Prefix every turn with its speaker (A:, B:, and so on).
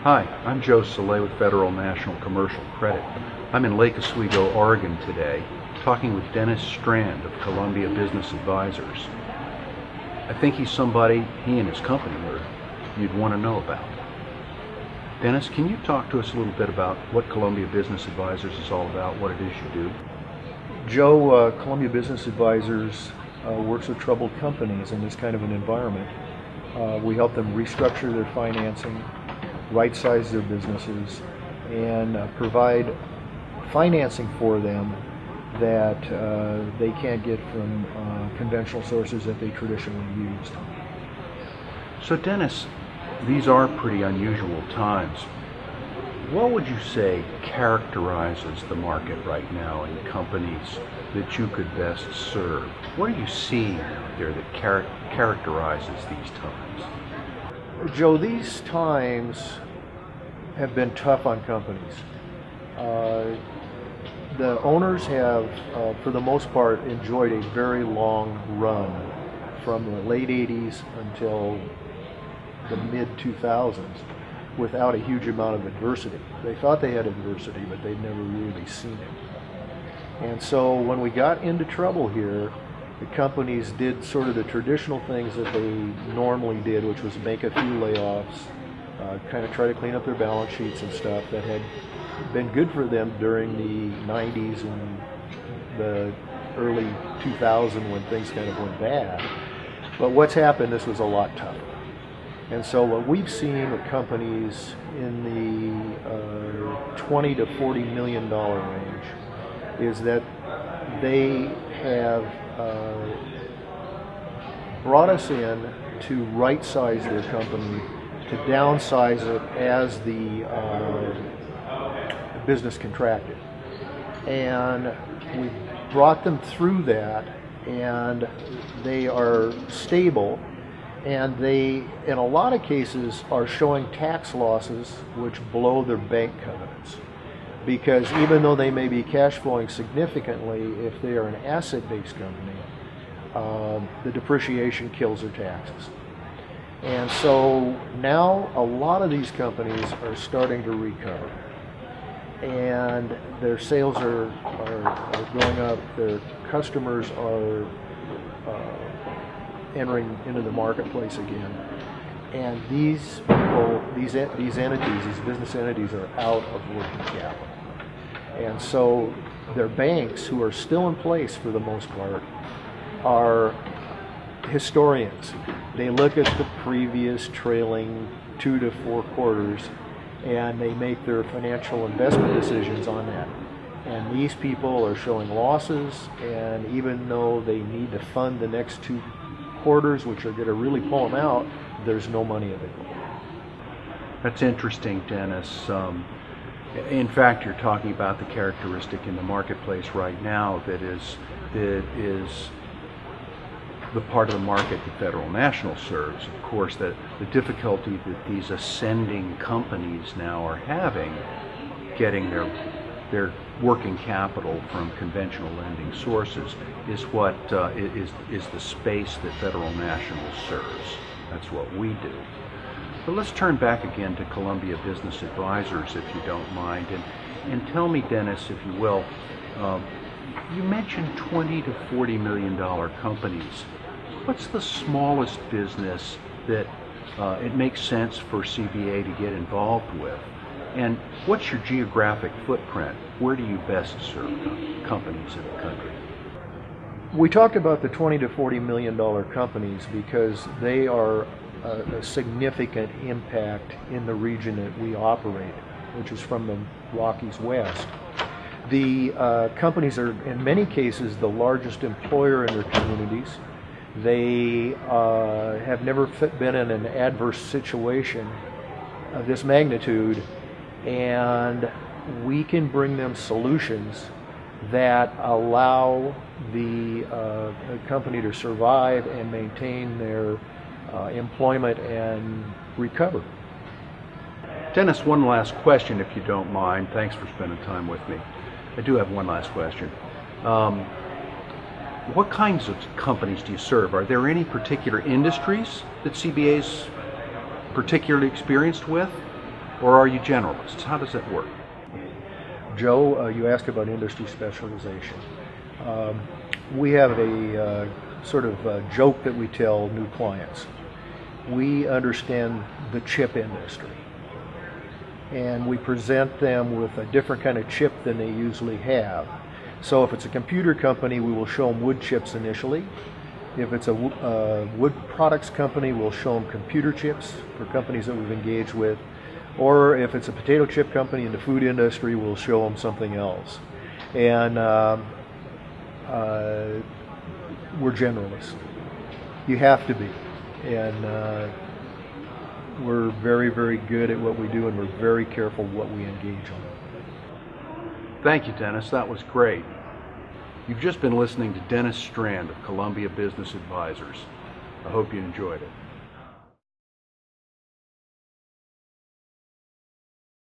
A: Hi, I'm Joe Sillay with Federal National Commercial Credit. I'm in Lake Oswego, Oregon today, talking with Dennis Strand of Columbia Business Advisors. I think he's somebody, he and his company, you'd want to know about. Dennis, can you talk to us a little bit about what Columbia Business Advisors is all about, what it is you do?
B: Joe, Columbia Business Advisors works with troubled companies in this kind of an environment. We help them restructure their financing, right-size their businesses, and provide financing for them that they can't get from conventional sources that they traditionally used.
A: So Dennis, these are pretty unusual times. What would you say characterizes the market right now in companies that you could best serve? What are you seeing out there that characterizes these times?
B: Joe, these times have been tough on companies. The owners have, for the most part, enjoyed a very long run from the late 80s until the mid-2000s without a huge amount of adversity. They thought they had adversity, but they'd never really seen it. And so when we got into trouble here, the companies did sort of the traditional things that they normally did, which was make a few layoffs, kind of try to clean up their balance sheets and stuff that had been good for them during the 90s and the early 2000s when things kind of went bad. But what's happened, this was a lot tougher. And so what we've seen with companies in the 20 to $40 million range is that they have brought us in to right-size their company, to downsize it as the business contracted. And we brought them through that, and they are stable, and they, in a lot of cases, are showing tax losses which blow their bank covenants. Because even though they may be cash flowing significantly, if they are an asset-based company, the depreciation kills their taxes. And so now a lot of these companies are starting to recover. And their sales are going up, their customers are entering into the marketplace again. And these people, these entities, these business entities are out of working capital. And so their banks, who are still in place for the most part, are historians. They look at the previous trailing 2 to 4 quarters and they make their financial investment decisions on that. And these people are showing losses, and even though they need to fund the next 2 quarters, which are going to really pull them out, there's no money available.
A: That's interesting, Dennis. In fact, you're talking about the characteristic in the marketplace right now that is the part of the market that Federal National serves. Of course, that the difficulty that these ascending companies now are having getting their working capital from conventional lending sources is what is the space that Federal National serves. That's what we do. But let's turn back again to Columbia Business Advisors, if you don't mind, and tell me, Dennis, if you will, you mentioned 20 to $40 million companies. What's the smallest business that it makes sense for CBA to get involved with? And what's your geographic footprint? Where do you best serve companies in the country?
B: We talked about the 20 to $40 million companies because they are a significant impact in the region that we operate, which is from the Rockies west. The companies are, in many cases, the largest employer in their communities. They have never been in an adverse situation of this magnitude, and we can bring them solutions that allow the company to survive and maintain their employment and recover.
A: Dennis, one last question, if you don't mind. Thanks for spending time with me. I do have one last question. What kinds of companies do you serve? Are there any particular industries that CBA's particularly experienced with? Or are you generalists? How does it work?
B: Joe, you asked about industry specialization. We have a sort of joke that we tell new clients. We understand the chip industry, and we present them with a different kind of chip than they usually have. So if it's a computer company, we will show them wood chips initially. If it's a wood products company, we'll show them computer chips for companies that we've engaged with. Or if it's a potato chip company in the food industry, we'll show them something else. And we're generalists. You have to be. And we're very, very good at what we do, and we're very careful what we engage on.
A: Thank you, Dennis. That was great. You've just been listening to Dennis Strand of Columbia Business Advisors. I hope you enjoyed it.